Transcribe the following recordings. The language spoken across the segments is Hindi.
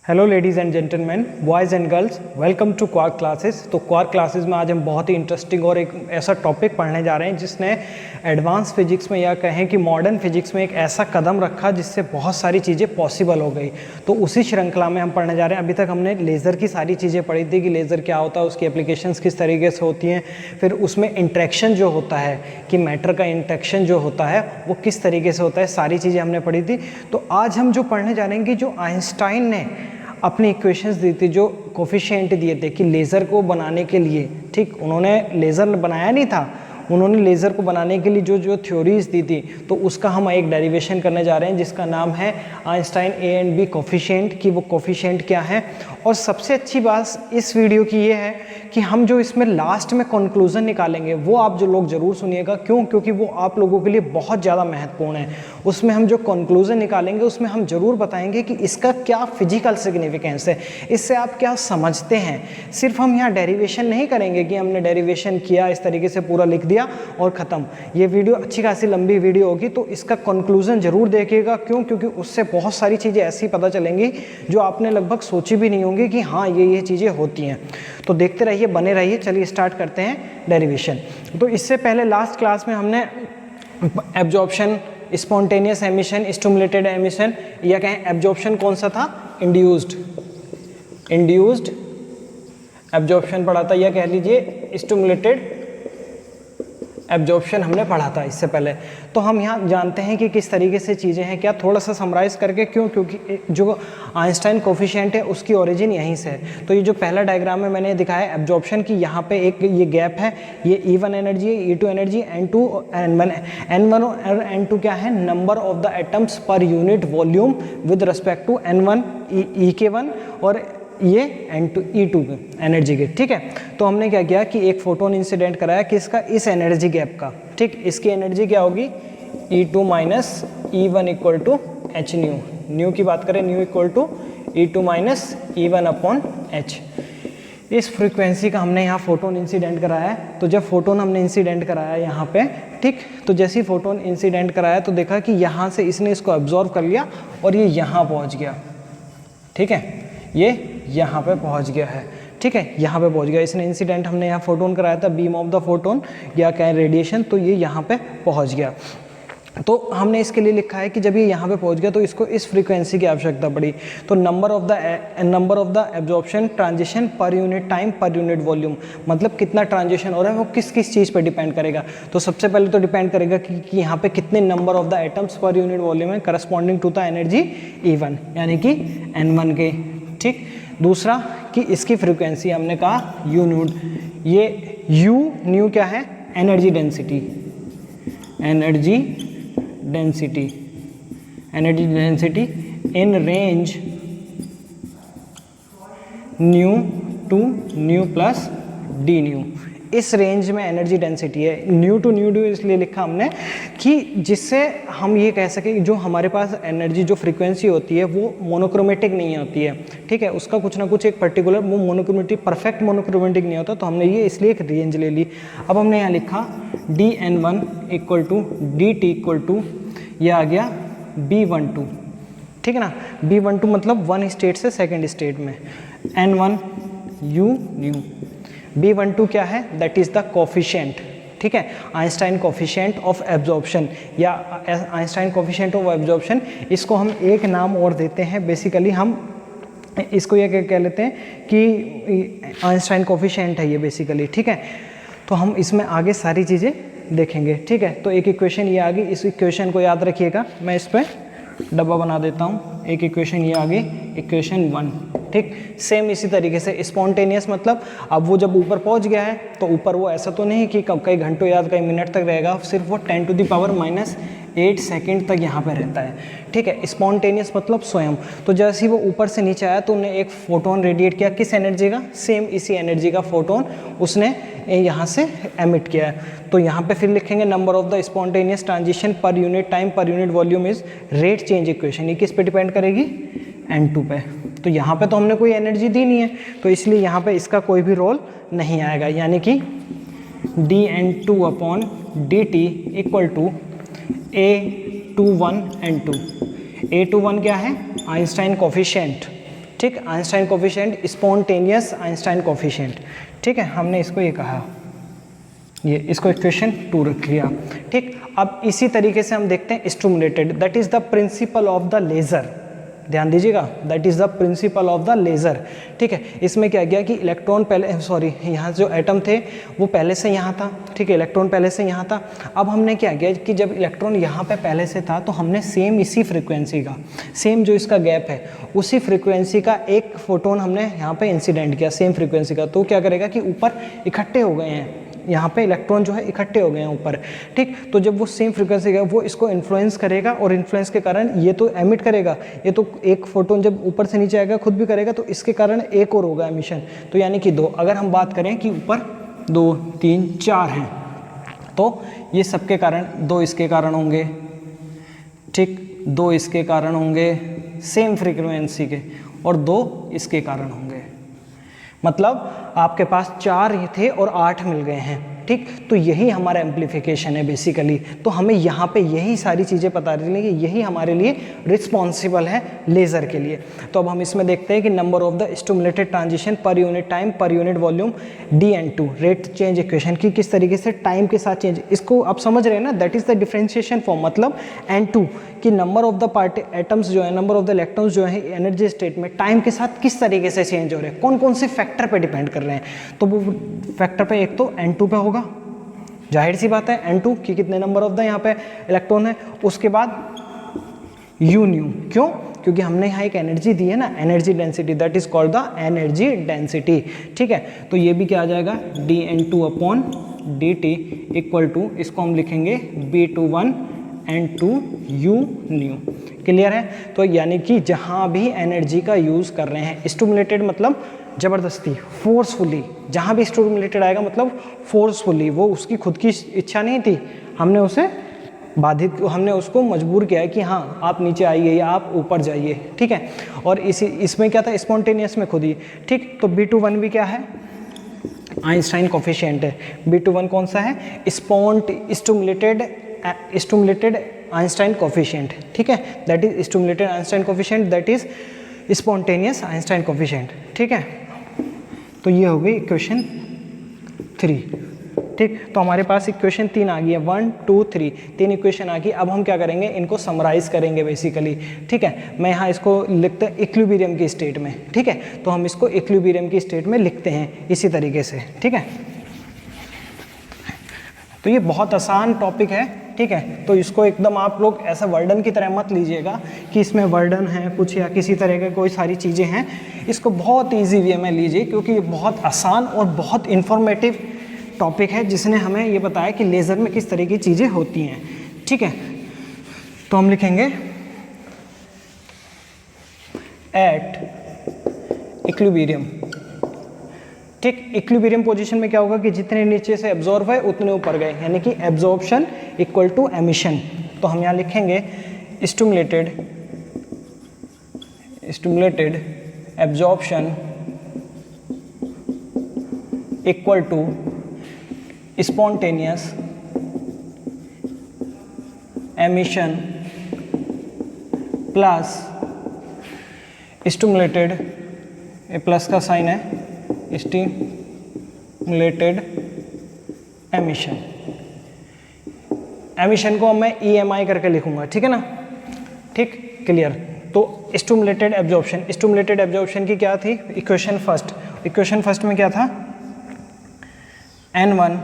Hello ladies and gentleman, boys and girls, welcome to Quark classes. तो क्वार्क क्लासेस में आज हम बहुत ही इंटरेस्टिंग और एक ऐसा टॉपिक पढ़ने जा रहे हैं जिसने एडवांस फिजिक्स में या कहें कि मॉडर्न फिजिक्स में एक ऐसा कदम रखा जिससे बहुत सारी चीज़ें पॉसिबल हो गई। तो उसी श्रृंखला में हम पढ़ने जा रहे हैं। अभी तक हमने लेज़र की सारी चीज़ें पढ़ी थी कि लेज़र क्या होता है, उसकी एप्लीकेशंस किस तरीके से होती हैं, फिर उसमें इंट्रैक्शन जो होता है कि मैटर का इंट्रैक्शन जो होता है वो किस तरीके से होता है, सारी चीज़ें हमने पढ़ी थी। तो आज हम जो पढ़ने जा रहे हैं कि जो आइंस्टाइन ने अपनी इक्वेशंस दी थी, जो कोफिशिएंट दिए थे कि लेज़र को बनाने के लिए, ठीक, उन्होंने लेज़र बनाया नहीं था, उन्होंने लेज़र को बनाने के लिए जो थ्योरीज दी थी, तो उसका हम एक डेरिवेशन करने जा रहे हैं जिसका नाम है Einstein A and B coefficient, कि वो कोफिशिएंट क्या है। और सबसे अच्छी बात इस वीडियो की ये है कि हम जो इसमें लास्ट में कंक्लूजन निकालेंगे वो आप जो लोग ज़रूर सुनिएगा। क्यों? क्योंकि वो आप लोगों के लिए बहुत ज़्यादा महत्वपूर्ण है। उसमें हम जो कंक्लूजन निकालेंगे उसमें हम ज़रूर बताएंगे कि इसका क्या फिजिकल सिग्निफिकेंस है, इससे आप क्या समझते हैं। सिर्फ हम यहाँ डेरिवेशन नहीं करेंगे कि हमने डेरिवेशन किया, इस तरीके से पूरा लिख दिया और ख़त्म। ये वीडियो अच्छी खासी लंबी वीडियो होगी, तो इसका कंक्लूजन ज़रूर देखिएगा। क्यों? क्योंकि उससे बहुत सारी चीज़ें ऐसी पता चलेंगी जो आपने लगभग सोची भी नहीं होंगी कि हाँ ये चीज़ें होती हैं। तो देखते रहिए, बने रहिए। चलिए स्टार्ट करते हैं डेरिवेशन। तो इससे पहले लास्ट क्लास में हमने absorption, spontaneous emission, stimulated emission, या कहें एब्जॉर्प्शन कौन सा था, इंड्यूस्ड एब्जॉर्प्शन पढ़ा था, या कह लीजिए स्टिमुलेटेड एब्जॉर्प्शन हमने पढ़ा था इससे पहले। तो हम यहाँ जानते हैं कि किस तरीके से चीज़ें हैं। क्या थोड़ा सा समराइज़ करके, क्यों? क्योंकि जो आइंस्टाइन कोफिशिएंट है उसकी ओरिजिन यहीं से है। तो ये जो पहला डायग्राम में मैंने दिखाया एब्जॉर्प्शन की, यहाँ पे एक ये गैप है, ये E1 एनर्जी है, E2 एनर्जी, N2 N1 और N2 क्या है, number of the atoms per unit volume with respect to N1 E1 और ये N2 E2 एनर्जी के, ठीक है। तो हमने क्या किया कि एक फोटोन इंसिडेंट कराया किसका, इस एनर्जी गैप का, ठीक। इसकी एनर्जी क्या होगी, E2 minus E1 equal to H nu की बात करें, nu equal to E2 minus E1 upon H। इस फ्रीक्वेंसी का हमने यहाँ फोटोन इंसिडेंट कराया है। तो जब फोटोन हमने इंसिडेंट कराया यहाँ पे, ठीक, तो जैसे ही फोटोन इंसिडेंट कराया तो देखा कि यहाँ से इसने इसको एब्जॉर्व कर लिया और ये यहाँ पहुँच गया, ठीक है, ये यहाँ पे पहुँच गया है, ठीक है, यहाँ पे पहुँच गया। इसने इंसिडेंट हमने यहाँ फोटोन कराया था, बीम ऑफ द फोटोन या कहें रेडिएशन, तो ये यहाँ पे पहुँच गया। तो हमने इसके लिए लिखा है कि जब ये यहाँ पे पहुँच गया तो इसको इस फ्रीक्वेंसी की आवश्यकता पड़ी। तो number of the absorption transition per unit time पर यूनिट वॉल्यूम, मतलब कितना ट्रांजिशन हो रहा है वो किस किस चीज़ पे डिपेंड करेगा। तो सबसे पहले तो डिपेंड करेगा कि यहाँ पे कितने number of the atoms per unit volume है corresponding to the energy E1 यानी कि N1 के, ठीक। दूसरा कि इसकी फ्रीक्वेंसी हमने कहा U नूड, ये U न्यू क्या है, energy density in range nu to nu plus d nu. इस रेंज में एनर्जी डेंसिटी है। न्यू टू न्यू इसलिए लिखा हमने कि जिससे हम ये कह सकें जो हमारे पास एनर्जी जो फ्रीक्वेंसी होती है वो मोनोक्रोमेटिक नहीं होती है, ठीक है, उसका कुछ ना कुछ एक पर्टिकुलर वो मोनोक्रोमेटिक, परफेक्ट मोनोक्रोमेटिक नहीं होता। तो हमने ये इसलिए एक रेंज ले ली। अब हमने यहाँ लिखा dN1 equal to dt equal to, यह आ गया B12, ठीक है ना। B12 मतलब वन स्टेट से सेकेंड स्टेट में, N1 U न्यू। B12 क्या है, दैट इज़ द कोफिशिएंट, ठीक है, आइंस्टाइन कोफिशिएंट ऑफ एब्जॉर्प्शन या आइंस्टाइन कोफिशिएंट ऑफ एब्जॉर्प्शन। इसको हम एक नाम और देते हैं, बेसिकली हम इसको ये कह लेते हैं कि आइंस्टाइन कोफिशिएंट है ये बेसिकली, ठीक है। तो हम इसमें आगे सारी चीज़ें देखेंगे, ठीक है। तो एक इक्वेशन ये आ गई, इस इक्वेशन को याद रखिएगा, मैं इस पर डब्बा बना देता हूँ। एक इक्वेशन ये आ गई, इक्वेशन 1, ठीक। सेम इसी तरीके से स्पॉन्टेनियस मतलब अब वो जब ऊपर पहुंच गया है तो ऊपर वो ऐसा तो नहीं कि कई घंटों या कई मिनट तक रहेगा, सिर्फ वो 10⁻⁻8 सेकंड तक यहाँ पे रहता है, ठीक है। स्पॉन्टेनियस मतलब स्वयं। तो जैसे ही वो ऊपर से नीचे आया तो उन्हें एक फोटोन रेडिएट किया, किस एनर्जी का, सेम इसी एनर्जी का फोटोन उसने यहाँ से एमिट किया है। तो यहाँ पे फिर लिखेंगे number of the spontaneous transition per unit time पर unit volume is rate change equation. ये किस पे डिपेंड करेगी, N2 पे। तो यहाँ पे तो हमने कोई एनर्जी दी नहीं है, तो इसलिए यहाँ पे इसका कोई भी रोल नहीं आएगा, यानी कि dN2 upon dt equal to A21 N2। A21 क्या है, आइंस्टाइन कोफिशिएंट, ठीक, Einstein coefficient, spontaneous Einstein coefficient, ठीक है, हमने इसको ये कहा, ये इसको इक्वेशन 2 रख लिया। ठीक, अब इसी तरीके से हम देखते हैं stimulated, that is the principle of the laser, ध्यान दीजिएगा, that is the principle of the laser. ठीक है, इसमें क्या किया कि इलेक्ट्रॉन पहले, सॉरी, यहाँ जो एटम थे वो पहले से यहाँ था, ठीक है, इलेक्ट्रॉन पहले से यहाँ था। अब हमने क्या किया कि जब इलेक्ट्रॉन यहाँ पे पहले से था तो हमने सेम इसी फ्रीक्वेंसी का, सेम जो इसका गैप है उसी फ्रीक्वेंसी का एक फोटोन हमने यहाँ पे इंसिडेंट किया, सेम फ्रीक्वेंसी का, तो क्या करेगा कि ऊपर इकट्ठे हो गए हैं, यहाँ पे इलेक्ट्रॉन जो है इकट्ठे हो गए हैं ऊपर। ठीक, तो जब वो सेम फ्रीक्वेंसी का वो इसको इन्फ्लुएंस करेगा और इन्फ्लुएंस के कारण ये तो एमिट करेगा, ये तो एक फोटोन जब ऊपर से नीचे आएगा खुद भी करेगा, तो इसके कारण एक और होगा एमिशन, तो यानी कि 2। अगर हम बात करें कि ऊपर 2 3 4 हैं तो ये सबके कारण 2 इसके कारण होंगे, ठीक, 2 इसके कारण होंगे सेम फ्रीक्वेंसी के और 2 इसके कारण होंगे, मतलब आपके पास 4 ही थे और 8 मिल गए हैं। ठीक, तो यही हमारा एम्प्लीफिकेशन है बेसिकली। तो हमें यहाँ पे यही सारी चीज़ें पता चलेंगी, यही हमारे लिए रिस्पॉन्सिबल है लेज़र के लिए। तो अब हम इसमें देखते हैं कि number of the stimulated transition per unit time पर unit volume dN2 rate change equation की किस तरीके से टाइम के साथ चेंज, इसको आप समझ रहे हैं ना, that is the differentiation form, मतलब N2 कि नंबर ऑफ द एटम्स जो है, नंबर ऑफ द इलेक्ट्रॉन्स जो है एनर्जी स्टेट में टाइम के साथ किस तरीके से चेंज हो रहे हैं, कौन कौन से फैक्टर पे डिपेंड कर रहे हैं। तो वो फैक्टर पे एक तो N2 पे होगा, जाहिर सी बात है N2 कि कितने नंबर ऑफ द यहाँ पे इलेक्ट्रॉन है, उसके बाद U न्यू, क्यों, क्योंकि हमने यहाँ एक एनर्जी दी है ना, energy density, that is called the energy density. ठीक है, तो ये भी क्या आ जाएगा dN2 upon dt equal to, इसको हम लिखेंगे B21 N2 U new. Clear है, तो यानी कि जहाँ भी एनर्जी का यूज़ कर रहे हैं, स्टिमुलेटेड मतलब ज़बरदस्ती, फोर्सफुली, जहाँ भी स्टिमुलेटेड आएगा मतलब फोर्सफुली, वो उसकी खुद की इच्छा नहीं थी, हमने उसे बाधित, हमने उसको मजबूर किया है कि हाँ आप नीचे आइए या आप ऊपर जाइए। ठीक है, और इसमें क्या था, स्पॉन्टेनियस में खुद ही। ठीक, तो B21 भी क्या है, आइंस्टाइन कोफिशिएंट है। B21 कौन सा है, स्टिमुलेटेड आइंस्टाइन कोफिशिएंट। ठीक है, that is stimulated Einstein coefficient, that is spontaneous Einstein coefficient. ठीक है, तो ये हो गई इक्वेशन 3। ठीक, तो हमारे पास इक्वेशन 3 आ गई है, 1 2 3, 3 इक्वेशन आ गई। अब हम क्या करेंगे, इनको समराइज करेंगे बेसिकली। ठीक है, मैं यहाँ इसको लिखते हैं इक्विलिब्रियम की स्टेट में। ठीक है, तो हम इसको इक्विलिब्रियम की स्टेट में लिखते हैं इसी तरीके से। ठीक है, तो ये बहुत आसान टॉपिक है। ठीक है, तो इसको एकदम आप लोग ऐसा वर्डन की तरह मत लीजिएगा कि इसमें वर्डन है कुछ या किसी तरह के कोई सारी चीज़ें हैं। इसको बहुत ईजी वे में लीजिए, क्योंकि ये बहुत आसान और बहुत इन्फॉर्मेटिव टॉपिक है, जिसने हमें ये बताया कि लेज़र में किस तरह की चीज़ें होती हैं। ठीक है, तो हम लिखेंगे एट इक्विलिब्रियम। ठीक, इक्विलिब्रियम पोजीशन में क्या होगा कि जितने नीचे से एब्जॉर्ब है उतने ऊपर गए, यानी कि एब्जॉर्प्शन इक्वल टू एमिशन। तो हम यहाँ लिखेंगे stimulated absorption equal to spontaneous emission plus stimulated, plus का साइन है, स्टिमुलेटेड एमिशन। एमिशन को मैं EMI करके लिखूंगा, ठीक है ना। ठीक, क्लियर। तो स्टिमुलेटेड एब्जॉर्प्शन की क्या थी इक्वेशन फर्स्ट में क्या था, N1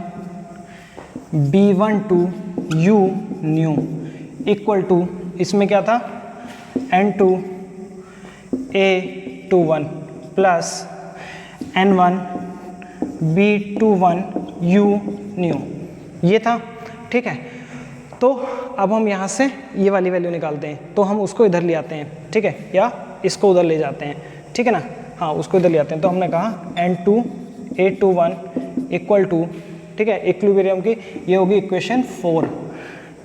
B12 U nu equal to, इसमें क्या था N2 A21 plus N1 B21 U new, ये था। ठीक है, तो अब हम यहाँ से ये वाली वैल्यू निकालते हैं, तो हम उसको इधर ले आते हैं। ठीक है, या इसको उधर ले जाते हैं। ठीक है ना, हाँ उसको इधर ले आते हैं। तो हमने कहा N2 A21 इक्वल टू, ठीक है, इक्विलिब्रियम की ये होगी इक्वेशन 4।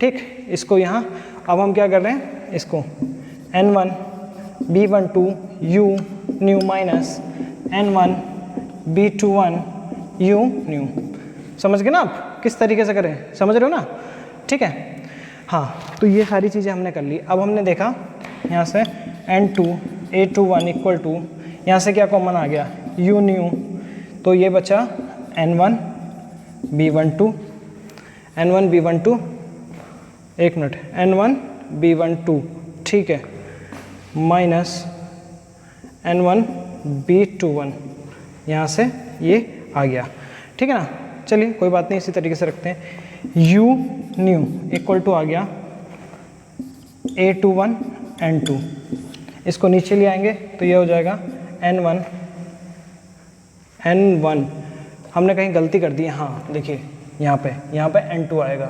ठीक, इसको यहाँ अब हम क्या कर रहे हैं, इसको N1 B12 U new minus N1 B21 U new. समझ गए ना आप किस तरीके से करें, समझ रहे हो ना। ठीक है, हाँ, तो ये सारी चीज़ें हमने कर ली। अब हमने देखा यहाँ से N2 A21 इक्वल टू यहाँ से क्या कॉमन आ गया, यू न्यू, तो ये बचा N1 B12 N1 B12, एक मिनट, N1 B12 ठीक है, माइनस N1 B21, यहाँ से ये आ गया, ठीक है ना। चलिए कोई बात नहीं, इसी तरीके से रखते हैं। U न्यू इक्वल टू आ गया A21 N2, इसको नीचे ले आएंगे तो ये हो जाएगा N1 हमने कहीं गलती कर दी है, हाँ देखिए यहाँ पे N2 आएगा,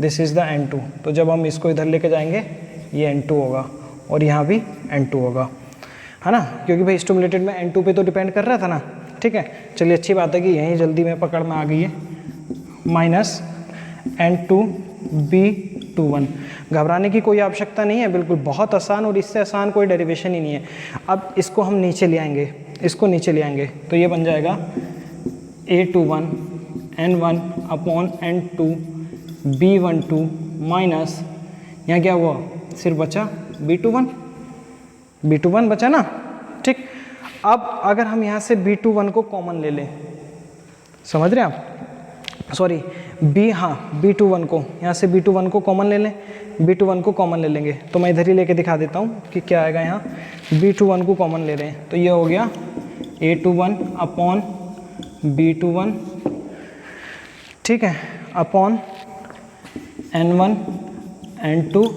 दिस इज़ द N2, तो जब हम इसको इधर लेके जाएंगे ये N2 होगा और यहाँ भी N2 होगा, है ना, क्योंकि भाई स्टिमुलेटेड में N2 पे तो डिपेंड कर रहा था ना, ठीक है। चलिए अच्छी बात है कि यहीं जल्दी में पकड़ में आ गई है, माइनस N2 B21, घबराने की कोई आवश्यकता नहीं है, बिल्कुल बहुत आसान, और इससे आसान कोई डेरिवेशन ही नहीं है। अब इसको हम नीचे ले आएंगे, इसको नीचे ले आएंगे तो ये बन जाएगा A21 N1 upon N2 B12 minus, यहाँ क्या हुआ, सिर्फ बचा B21 बचा ना, ठीक। अब अगर हम यहाँ से B21 को कॉमन ले लें, समझ रहे हैं आप, सॉरी B21 को, यहाँ से B21 को कॉमन ले लें, B21 को कॉमन ले लेंगे तो मैं इधर ही लेके दिखा देता हूँ कि क्या आएगा। यहाँ B21 को कॉमन ले रहे हैं तो ये हो गया A21 अपॉन B21, ठीक है, अपॉन N1 N2,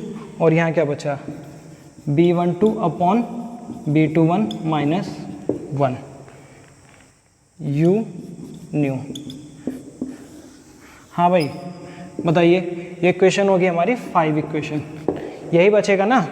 और यहाँ क्या बचा B12 upon B21 minus 1 U new. हाँ भाई बताइए, ये इक्वेशन होगी हमारी 5 इक्वेशन, यही बचेगा ना।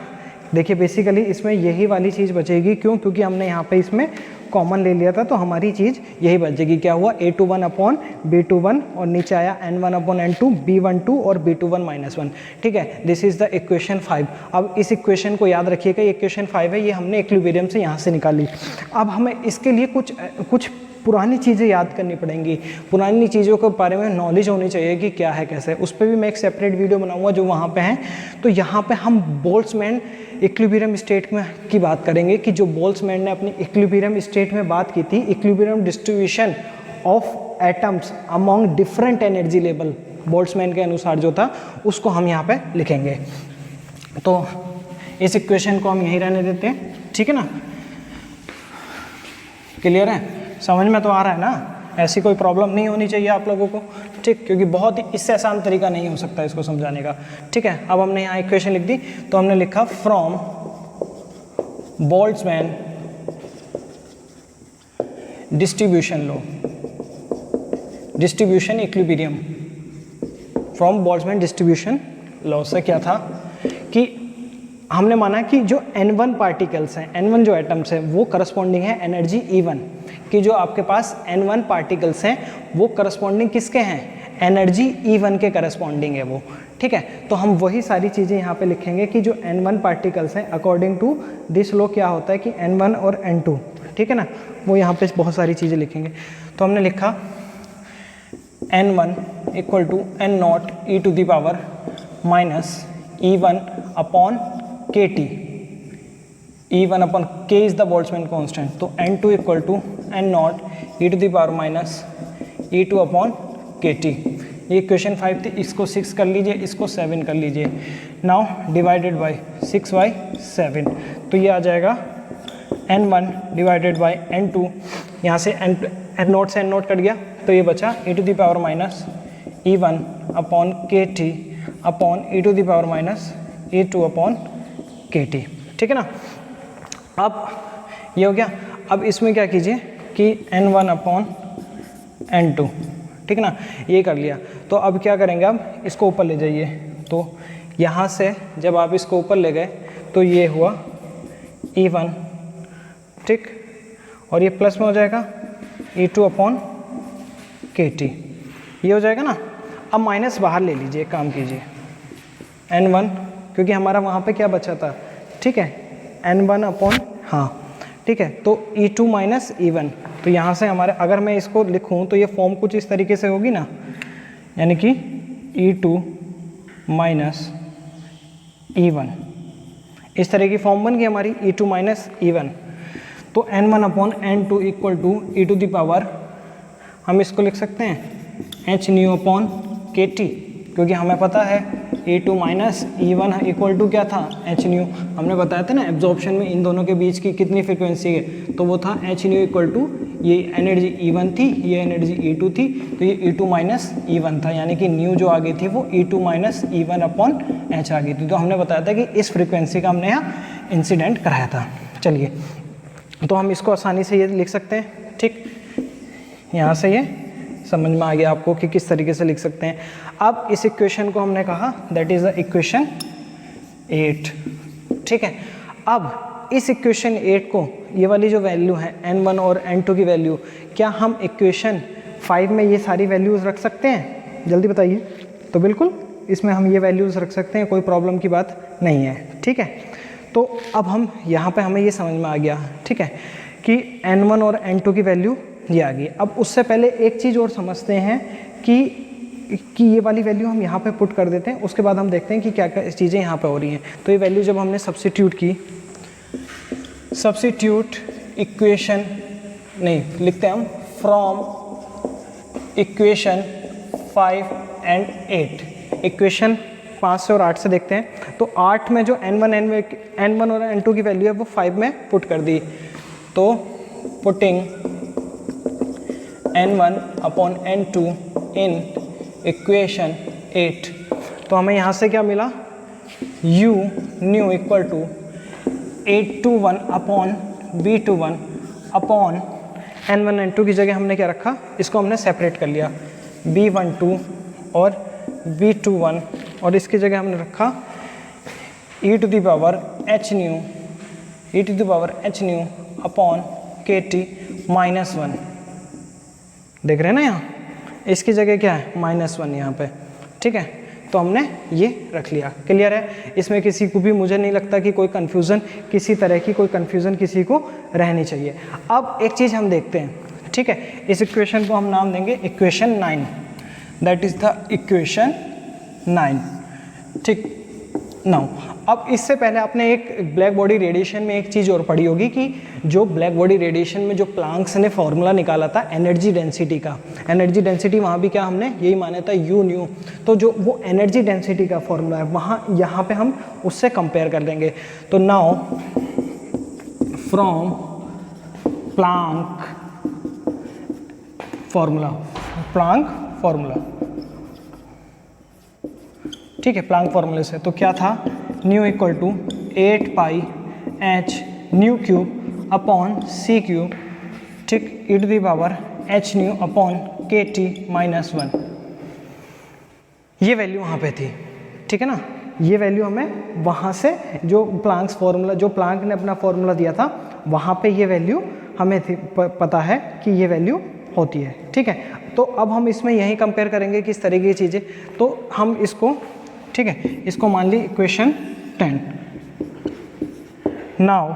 देखिए बेसिकली इसमें यही वाली चीज़ बचेगी, क्यों, क्योंकि हमने यहाँ पे इसमें कॉमन ले लिया था, तो हमारी चीज़ यही बचेगी। क्या हुआ, A21 अपॉन B21 और नीचे आया N1 अपॉन N2 B12 और B21 माइनस 1, ठीक है। This is the equation 5। अब इस इक्वेशन को याद रखिएगा, ये इक्वेशन 5 है, ये हमने इक्विलिब्रियम से यहाँ से निकाली। अब हमें इसके लिए कुछ पुरानी चीज़ें याद करनी पड़ेंगी, पुरानी चीज़ों के बारे में नॉलेज होनी चाहिए कि क्या है कैसे, उस पर भी मैं एक सेपरेट वीडियो बनाऊंगा जो वहाँ पे है। तो यहाँ पे हम बोल्ट्जमैन इक्विलिब्रियम स्टेट में की बात करेंगे कि जो बोल्ट्जमैन ने अपनी इक्विलिब्रियम स्टेट में बात की थी, equilibrium distribution of atoms among different energy level, Boltzmann के अनुसार जो था उसको हम यहाँ पे लिखेंगे। तो इस इक्वेशन को हम यहीं रहने देते हैं, ठीक है ना, क्लियर है, समझ में तो आ रहा है ना, ऐसी कोई प्रॉब्लम नहीं होनी चाहिए आप लोगों को, ठीक, क्योंकि बहुत ही इससे आसान तरीका नहीं हो सकता इसको समझाने का, ठीक है। अब हमने यहाँ इक्वेशन लिख दी, तो हमने लिखा from Boltzmann distribution law, distribution equilibrium, from Boltzmann distribution law से क्या था कि हमने माना कि जो N1 पार्टिकल्स हैं, N1 जो एटम्स हैं वो करस्पॉन्डिंग है एनर्जी E1 कि जो आपके पास N1 पार्टिकल्स हैं वो करस्पॉन्डिंग किसके हैं, एनर्जी E1 के करस्पॉन्डिंग है वो, ठीक है। तो हम वही सारी चीज़ें यहाँ पे लिखेंगे कि जो N1 पार्टिकल्स हैं अकॉर्डिंग टू दिस लॉ क्या होता है कि N1 और N2, ठीक है ना, वो यहाँ पे बहुत सारी चीज़ें लिखेंगे। तो हमने लिखा N1 equal to N0 e to the power minus E1 upon KT, E1 upon K is the Boltzmann constant, तो N2 equal to N0 e to the power minus E2 upon KT। ये इक्वेशन 5 थी, इसको 6 कर लीजिए, इसको 7 कर लीजिए, नाउ डिवाइडेड बाय 6/7, तो ये आ जाएगा N1 डिवाइडेड बाय N2, यहाँ से N0 से N0 कट गया तो ये बचा e to the power minus E1 upon KT upon e to the power minus E2 upon KT, ठीक है ना। अब ये हो गया, अब इसमें क्या कीजिए कि N1 अपॉन N2, ठीक है ना, ये कर लिया। तो अब क्या करेंगे, अब इसको ऊपर ले जाइए, तो यहाँ से जब आप इसको ऊपर ले गए तो ये हुआ E1, ठीक, और ये प्लस में हो जाएगा E2 अपॉन KT, ये हो जाएगा ना। अब माइनस बाहर ले लीजिए, एक काम कीजिए N1, क्योंकि हमारा वहाँ पे क्या बचा था, ठीक है, N1 अपॉन, हाँ ठीक है, तो E2 माइनस E1, तो यहाँ से हमारे अगर मैं इसको लिखूँ तो ये फॉर्म कुछ इस तरीके से होगी ना, यानी कि E2 माइनस E1, इस तरह की फॉर्म बन गई हमारी E2 माइनस E1। तो n1 upon n2 equal to e to the power, हम इसको लिख सकते हैं h न्यू अपॉन के टी, क्योंकि हमें पता है E2 minus E1 equal to क्या था, h न्यू। हमने बताया था ना एब्जॉर्प्शन में इन दोनों के बीच की कितनी फ्रिक्वेंसी है, तो वो था h न्यू इक्वल टू, ये एनर्जी E1 थी, ये एनर्जी E2 थी, तो ये E2 माइनस E1 था, यानी कि न्यू जो आ गई थी वो E2 minus E1 upon h आ गई थी। तो हमने बताया था कि इस फ्रिक्वेंसी का हमने यहाँ इंसिडेंट कराया था। चलिए, तो हम इसको आसानी से ये लिख सकते हैं, ठीक, यहाँ से ये समझ में आ गया आपको कि किस तरीके से लिख सकते हैं। अब इस इक्वेशन को हमने कहा दैट इज द इक्वेशन 8, ठीक है। अब इस इक्वेशन 8 को, ये वाली जो वैल्यू है n1 और n2 की वैल्यू, क्या हम इक्वेशन 5 में ये सारी वैल्यूज़ रख सकते हैं? जल्दी बताइए। तो बिल्कुल इसमें हम ये वैल्यूज़ रख सकते हैं, कोई प्रॉब्लम की बात नहीं है, ठीक है। तो अब हम यहाँ पे हमें ये समझ में आ गया, ठीक है, कि n1 और n2 की वैल्यू ये आ गई। अब उससे पहले एक चीज़ और समझते हैं कि ये वाली वैल्यू हम यहाँ पे पुट कर देते हैं, उसके बाद हम देखते हैं कि क्या क्या चीज़ें यहाँ पे हो रही हैं। तो ये वैल्यू जब हमने सब्स्टिट्यूट की, सब्स्टिट्यूट इक्वेशन नहीं लिखते हम, फ्रॉम इक्वेशन 5 एंड 8, इक्वेशन 5 से और 8 से देखते हैं। तो 8 में जो n1 और n2 की वैल्यू है वो 5 में पुट कर दी, तो putting n1 upon n2 in equation 8, तो हमें यहाँ से क्या मिला, u न्यू इक्वल टू 821 अपॉन b21 अपॉन n1 n2 की जगह हमने क्या रखा, इसको हमने सेपरेट कर लिया, b12 और b21, और इसकी जगह हमने रखा e to the power h nu, e to the power h nu upon के टी माइनस 1। देख रहे हैं ना, यहाँ इसकी जगह क्या है, -1 यहाँ पे, ठीक है। तो हमने ये रख लिया, क्लियर है। इसमें किसी को भी, मुझे नहीं लगता कि कोई कन्फ्यूज़न, किसी तरह की कोई कन्फ्यूज़न किसी को रहनी चाहिए। अब एक चीज़ हम देखते हैं, ठीक है, इस इक्वेशन को हम नाम देंगे equation 9, that is the equation 9, ठीक। नाउ अब इससे पहले आपने एक ब्लैक बॉडी रेडिएशन में एक चीज़ और पढ़ी होगी कि जो ब्लैक बॉडी रेडिएशन में जो प्लांक्स ने फॉर्मूला निकाला था एनर्जी डेंसिटी का, एनर्जी डेंसिटी वहाँ भी क्या हमने यही माना था, यू न्यू। तो जो वो एनर्जी डेंसिटी का फॉर्मूला है वहाँ यहाँ पे हम उससे कंपेयर कर लेंगे। तो now from Planck formula, Planck formula, ठीक है, प्लांक फॉर्मूले से, तो क्या था, nu equal to 8 pi h nu cube upon c cube, ठीक, e to the power h nu upon के टी माइनस 1। ये वैल्यू वहाँ पे थी, ठीक है ना। ये वैल्यू हमें वहाँ से जो प्लांक्स फॉर्मूला, जो प्लांक ने अपना फॉर्मूला दिया था वहाँ पे ये वैल्यू हमें पता है कि ये वैल्यू होती है, ठीक है। तो अब हम इसमें यही कंपेयर करेंगे किस तरीके की चीज़ें, तो हम इसको, ठीक है, इसको मान ली equation 10। Now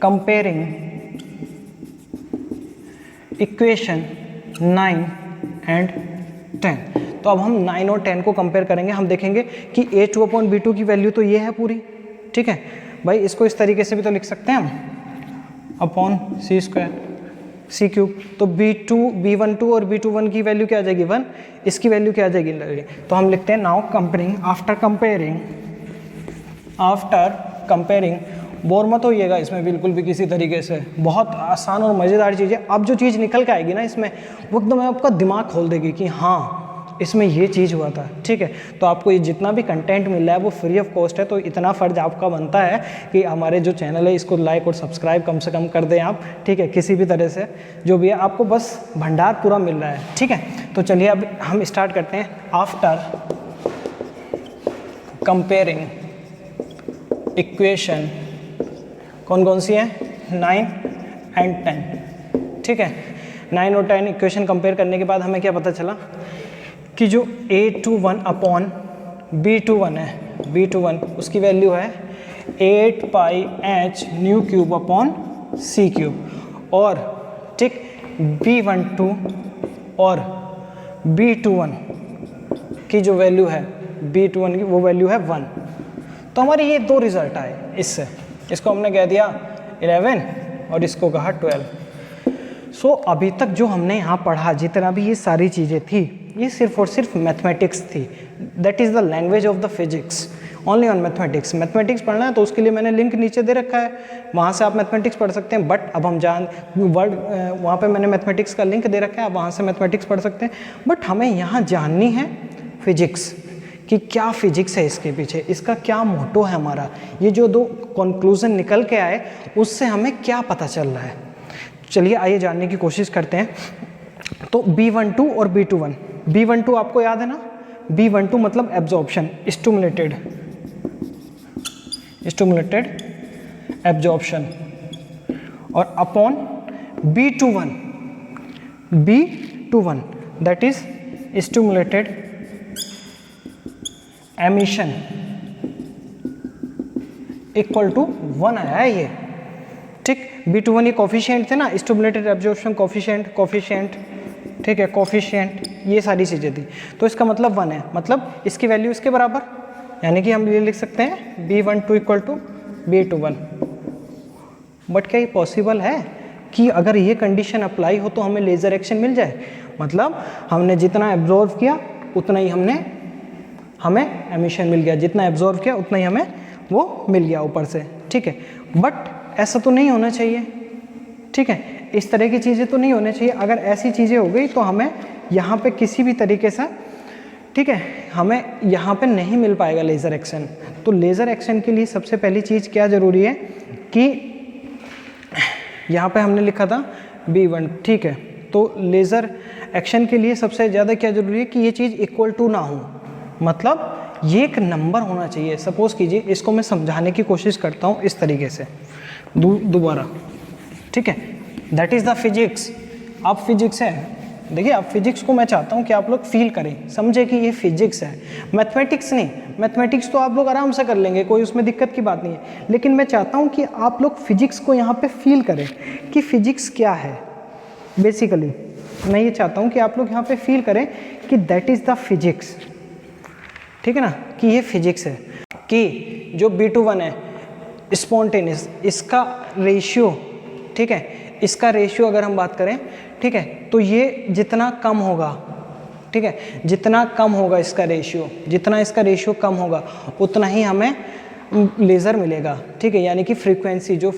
comparing equation 9 and 10, तो अब हम 9 और 10 को कंपेयर करेंगे। हम देखेंगे कि a2 अपॉन b2 की वैल्यू तो ये है पूरी, ठीक है भाई, इसको इस तरीके से भी तो लिख सकते हैं हम, अपॉन सी स्क्वायर सी क्यूब। तो b12 और b21 की वैल्यू क्या आ जाएगी 1, इसकी वैल्यू क्या आ जाएगी, तो हम लिखते हैं now comparing, after comparing, bore मत होइएगा इसमें बिल्कुल भी किसी तरीके से, बहुत आसान और मज़ेदार चीज़ है। अब जो चीज़ निकल के आएगी ना इसमें, वो एकदम आपका दिमाग खोल देगी कि हाँ इसमें ये चीज़ हुआ था, ठीक है। तो आपको ये जितना भी कंटेंट मिल रहा है वो फ्री ऑफ कॉस्ट है, तो इतना फ़र्ज आपका बनता है कि हमारे जो चैनल है इसको लाइक और सब्सक्राइब कम से कम कर दें आप, ठीक है। किसी भी तरह से जो भी है आपको बस भंडार पूरा मिल रहा है, ठीक है। तो चलिए अब हम स्टार्ट करते हैं। आफ्टर कंपेयरिंग इक्वेशन, कौन कौन सी है, 9 एंड 10, ठीक है। 9 और 10 इक्वेशन कंपेयर करने के बाद हमें क्या पता चला कि जो a21 अपॉन b21 है, b21 उसकी वैल्यू है 8 pi h nu cube upon c cube, और ठीक b12 और b21 की जो वैल्यू है, b21 की वो वैल्यू है 1। तो हमारे ये दो रिजल्ट आए इससे, इसको हमने कह दिया 11 और इसको कहा 12। सो अभी तक जो हमने यहाँ पढ़ा, जितना भी ये सारी चीज़ें थी, ये सिर्फ और सिर्फ मैथमेटिक्स थी। That is the language of the physics, only on mathematics. Mathematics पढ़ना है तो उसके लिए मैंने लिंक नीचे दे रखा है, वहाँ से आप मैथमेटिक्स पढ़ सकते हैं। बट अब हम वहाँ पे मैंने मैथमेटिक्स का लिंक दे रखा है, आप वहाँ से मैथमेटिक्स पढ़ सकते हैं। बट हमें यहाँ जाननी है फिजिक्स, कि क्या फिजिक्स है इसके पीछे, इसका क्या मोटो है हमारा, ये जो दो कंक्लूजन निकल के आए उससे हमें क्या पता चल रहा है। चलिए आइए जानने की कोशिश करते हैं। तो B12 और B21, B12 आपको याद है ना, B12 मतलब एब्जॉर्प्शन, स्टिमुलेटेड एब्जॉर्प्शन, और upon B21 that is stimulated emission equal to 1 आया है ये, ठीक। B21 ये कोफिशिएंट थे ना, स्टिमुलेटेड एब्जॉर्प्शन कोफिशिएंट, ठीक है, कोफिशिएंट, ये सारी चीज़ें थी। तो इसका मतलब 1 है, मतलब इसकी वैल्यू इसके बराबर, यानी कि हम ये लिख सकते हैं B12 equal to B21। But क्या ये पॉसिबल है कि अगर ये कंडीशन अप्लाई हो तो हमें लेज़र एक्शन मिल जाए? मतलब हमने जितना एब्जॉर्व किया उतना ही हमें एमिशन मिल गया, जितना एब्जॉर्व किया उतना ही हमें वो मिल गया ऊपर से, ठीक है। बट ऐसा तो नहीं होना चाहिए, ठीक है, इस तरह की चीज़ें तो नहीं होनी चाहिए। अगर ऐसी चीज़ें हो गई तो हमें यहाँ पे किसी भी तरीके से, ठीक है, हमें यहाँ पे नहीं मिल पाएगा लेज़र एक्शन। तो लेज़र एक्शन के लिए सबसे पहली चीज़ क्या ज़रूरी है कि यहाँ पे हमने लिखा था B1, ठीक है। तो लेज़र एक्शन के लिए सबसे ज़्यादा क्या ज़रूरी है कि ये चीज़ इक्वल टू ना हो, मतलब ये एक नंबर होना चाहिए। सपोज़ कीजिए, इसको मैं समझाने की कोशिश करता हूँ इस तरीके से दोबारा, ठीक है। That is the physics. अब फिजिक्स है, देखिए अब फिजिक्स को मैं चाहता हूँ कि आप लोग फील करें, समझे कि ये फिजिक्स है, मैथमेटिक्स नहीं। मैथमेटिक्स तो आप लोग आराम से कर लेंगे, कोई उसमें दिक्कत की बात नहीं है, लेकिन मैं चाहता हूँ कि आप लोग फिजिक्स को यहाँ पे फील करें कि फिजिक्स क्या है। बेसिकली मैं ये चाहता हूँ कि आप लोग यहाँ पे फील करें कि दैट इज़ द फिजिक्स, ठीक है ना, कि ये फिजिक्स है। कि जो B21 है स्पॉन्टेनियस, इसका रेशियो, ठीक है, इसका रेशियो अगर हम बात करें, ठीक है, तो ये जितना कम होगा, ठीक है, जितना कम होगा इसका रेशियो, जितना इसका रेशियो कम होगा उतना ही हमें लेज़र मिलेगा, ठीक है। यानी कि फ्रीक्वेंसी जो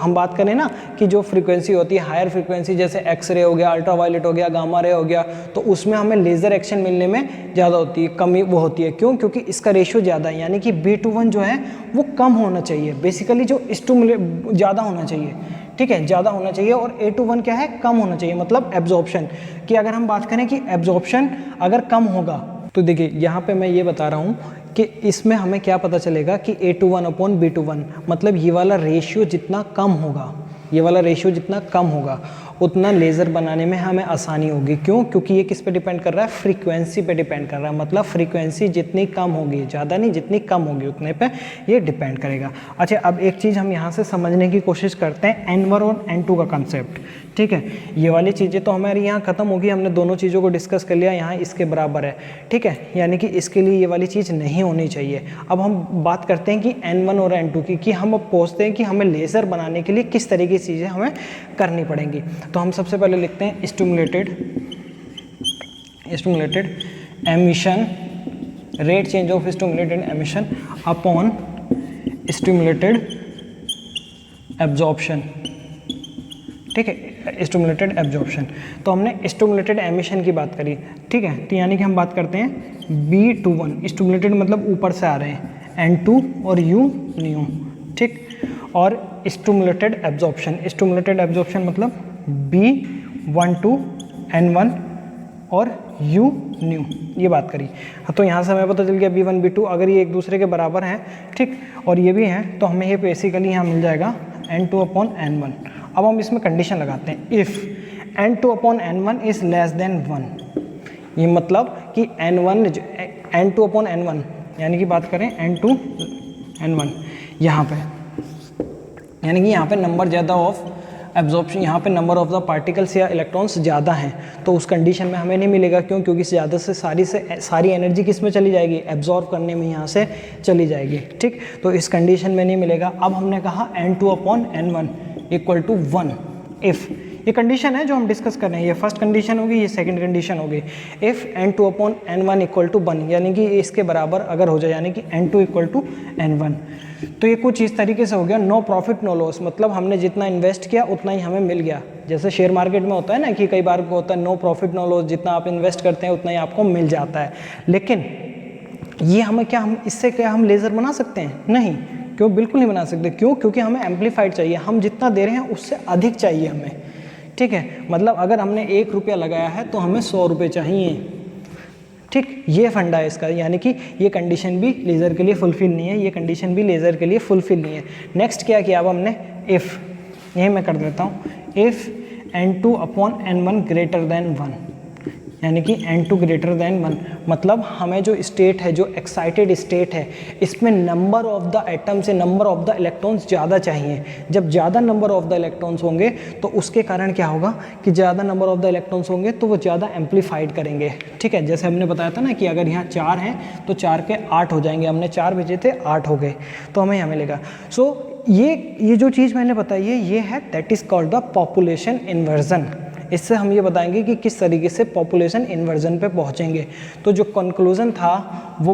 हम बात करें ना कि जो फ्रीक्वेंसी होती है हायर फ्रीक्वेंसी, जैसे एक्सरे हो गया, अल्ट्रावायलेट हो गया, गामा रे हो गया, तो उसमें हमें लेज़र एक्शन मिलने में ज़्यादा होती है, कमी वो होती है। क्यों? क्योंकि इसका रेशियो ज़्यादा है, यानी कि B21 जो है वो कम होना चाहिए, बेसिकली जो स्टिमुलेट ज़्यादा होना चाहिए, ठीक है, ज़्यादा होना चाहिए। और A21 क्या है? कम होना चाहिए, मतलब एब्जॉर्प्शन की अगर हम बात करें कि एब्जॉर्प्शन अगर कम होगा तो देखिए यहाँ पे मैं ये बता रहा हूँ कि इसमें हमें क्या पता चलेगा कि A21 अपॉन B21, मतलब ये वाला रेशियो जितना कम होगा, ये वाला रेशियो जितना कम होगा उतना लेज़र बनाने में हमें आसानी होगी। क्यों? क्योंकि ये किस पे डिपेंड कर रहा है? फ्रीक्वेंसी पे डिपेंड कर रहा है, मतलब फ्रीक्वेंसी जितनी कम होगी, ज़्यादा नहीं, जितनी कम होगी उतने पे ये डिपेंड करेगा। अच्छा, अब एक चीज़ हम यहाँ से समझने की कोशिश करते हैं, N1 और N2 का कंसेप्ट, ठीक है। ये वाली चीज़ें तो हमारी यहाँ ख़त्म होगी, हमने दोनों चीज़ों को डिस्कस कर लिया, यहाँ इसके बराबर है, ठीक है, यानी कि इसके लिए ये वाली चीज़ नहीं होनी चाहिए। अब हम बात करते हैं कि N1 और N2 की, कि हम अब पूछते हैं कि हमें लेज़र बनाने के लिए किस तरीके की चीज़ें हमें करनी पड़ेंगी। तो हम सबसे पहले लिखते हैं stimulated emission, rate change of stimulated emission upon stimulated absorption, ठीक है, स्टिमुलेटेड एब्जॉर्प्शन। तो हमने स्टिमुलेटेड एमिशन की बात करी, ठीक है, तो यानी कि हम बात करते हैं B21, स्टिमुलेटेड मतलब ऊपर से आ रहे हैं, N2 और U न्यू, ठीक, और स्टिमुलेटेड एब्जॉर्प्शन मतलब B12 N1 और U न्यू, ये बात करी। तो यहाँ से हमें पता चल गया B1 B2 अगर ये एक दूसरे के बराबर हैं, ठीक, और ये भी हैं, तो हमें ये बेसिकली यहाँ मिल जाएगा N2 अपॉन N1। अब हम इसमें कंडीशन लगाते हैं, if N2 upon N1 is less than 1, ये मतलब कि N2 अपॉन N1 यानी कि बात करें N2 N1 यहाँ पे, यानी कि यहाँ पे नंबर ज़्यादा ऑफ एब्जॉर्प्शन, यहाँ पे नंबर ऑफ द पार्टिकल्स या इलेक्ट्रॉन्स ज़्यादा हैं, तो उस कंडीशन में हमें नहीं मिलेगा। क्यों? क्योंकि ज़्यादा से सारी एनर्जी किस में चली जाएगी? एब्जॉर्ब करने में यहाँ से चली जाएगी। ठीक, तो इस कंडीशन में नहीं मिलेगा। अब हमने कहा N2/N1 इक्वल टू 1 इफ़, ये कंडीशन है जो हम डिस्कस कर रहे हैं, ये फर्स्ट कंडीशन होगी, ये सेकंड कंडीशन होगी। इफ़ N2/N1 इक्वल टू 1, यानी कि इसके बराबर अगर हो जाए, यानी कि N2 इक्वल टू N1, तो ये कुछ इस तरीके से हो गया, नो प्रॉफिट नो लॉस, मतलब हमने जितना इन्वेस्ट किया उतना ही हमें मिल गया। जैसे शेयर मार्केट में होता है ना कि कई बार होता है नो प्रॉफिट नो लॉस, जितना आप इन्वेस्ट करते हैं उतना ही आपको मिल जाता है। लेकिन ये हमें क्या, हम इससे क्या हम लेज़र बना सकते हैं? नहीं। क्यों? बिल्कुल नहीं बना सकते। क्यों? क्योंकि हमें एम्पलीफाइड चाहिए, हम जितना दे रहे हैं उससे अधिक चाहिए हमें। ठीक है, मतलब अगर हमने 1 रुपया लगाया है तो हमें 100 रुपये चाहिए। ठीक, ये फंडा है इसका, यानी कि ये कंडीशन भी लेज़र के लिए फुलफिल नहीं है, ये कंडीशन भी लेज़र के लिए फुलफिल नहीं है। नेक्स्ट क्या किया अब हमने? इफ़, यही मैं कर देता हूँ, इफ़ N2/N1 ग्रेटर देन 1, यानी कि N2 ग्रेटर देन 1, मतलब हमें जो स्टेट है, जो एक्साइटेड स्टेट है, इसमें नंबर ऑफ द एटम से नंबर ऑफ द इलेक्ट्रॉन्स ज़्यादा चाहिए। जब ज़्यादा नंबर ऑफ द इलेक्ट्रॉन्स होंगे तो उसके कारण क्या होगा कि ज़्यादा नंबर ऑफ द इलेक्ट्रॉन्स होंगे तो वो ज़्यादा एम्पलीफाइड करेंगे। ठीक है, जैसे हमने बताया था ना कि अगर यहाँ 4 हैं तो 4 के 8 हो जाएंगे, हमने 4 भेजे थे 8 हो गए, तो हमें यहाँ मिलेगा। सो ये जो चीज़ मैंने बताई है ये है that is called the population inversion. इससे हम ये बताएंगे कि किस तरीके से पॉपुलेशन इन्वर्जन पे पहुंचेंगे। तो जो कंक्लूज़न था वो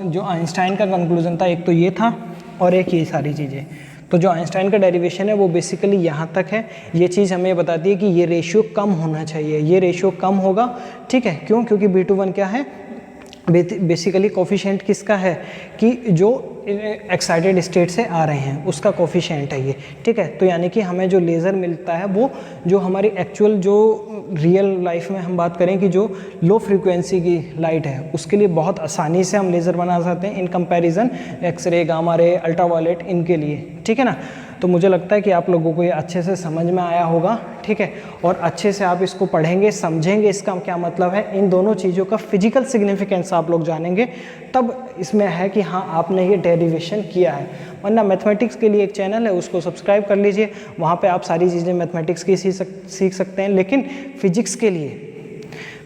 जो आइंस्टाइन का कंक्लूज़न था, एक तो ये था और एक ये सारी चीज़ें। तो जो आइंस्टाइन का डेरिवेशन है वो बेसिकली यहाँ तक है। ये चीज़ हमें बताती है कि ये रेशियो कम होना चाहिए, ये रेशियो कम होगा। ठीक है, क्यों? क्योंकि B21 क्या है, बेसिकली कोफिशिएंट किसका है कि जो एक्साइटेड स्टेट से आ रहे हैं उसका कोफिशिएंट है ये। ठीक है, तो यानी कि हमें जो लेज़र मिलता है वो जो हमारी एक्चुअल जो रियल लाइफ में हम बात करें कि जो लो फ्रीक्वेंसी की लाइट है उसके लिए बहुत आसानी से हम लेज़र बना सकते हैं in comparison X-ray, gamma ray, ultraviolet इनके लिए। ठीक है ना, तो मुझे लगता है कि आप लोगों को ये अच्छे से समझ में आया होगा। ठीक है, और अच्छे से आप इसको पढ़ेंगे, समझेंगे इसका क्या मतलब है, इन दोनों चीज़ों का फिजिकल सिग्निफिकेंस आप लोग जानेंगे, तब इसमें है कि हाँ आपने ये डेरिवेशन किया है। वरना मैथमेटिक्स के लिए एक चैनल है उसको सब्सक्राइब कर लीजिए, वहाँ पे आप सारी चीज़ें मैथमेटिक्स की सीख सकते हैं। लेकिन फिजिक्स के लिए,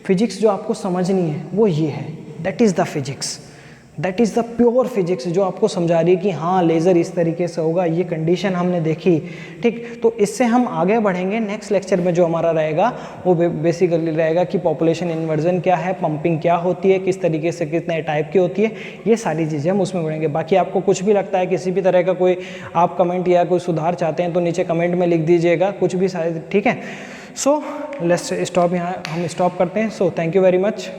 फिजिक्स जो आपको समझनी है वो ये है, that is the physics, that is the pure physics जो आपको समझा रही है कि हाँ लेज़र इस तरीके से होगा, ये कंडीशन हमने देखी। ठीक, तो इससे हम आगे बढ़ेंगे। नेक्स्ट लेक्चर में जो हमारा रहेगा वो बेसिकली रहेगा कि पॉपुलेशन इन्वर्जन क्या है, पंपिंग क्या होती है, किस तरीके से कितने टाइप की होती है, ये सारी चीज़ें हम उसमें बढ़ेंगे। बाकी आपको कुछ भी लगता है, किसी भी तरह का कोई आप कमेंट या कोई सुधार चाहते हैं तो नीचे कमेंट में लिख दीजिएगा, कुछ भी शायद। ठीक है, सो लेट्स स्टॉप, यहाँ हम स्टॉप करते हैं। So thank you very much.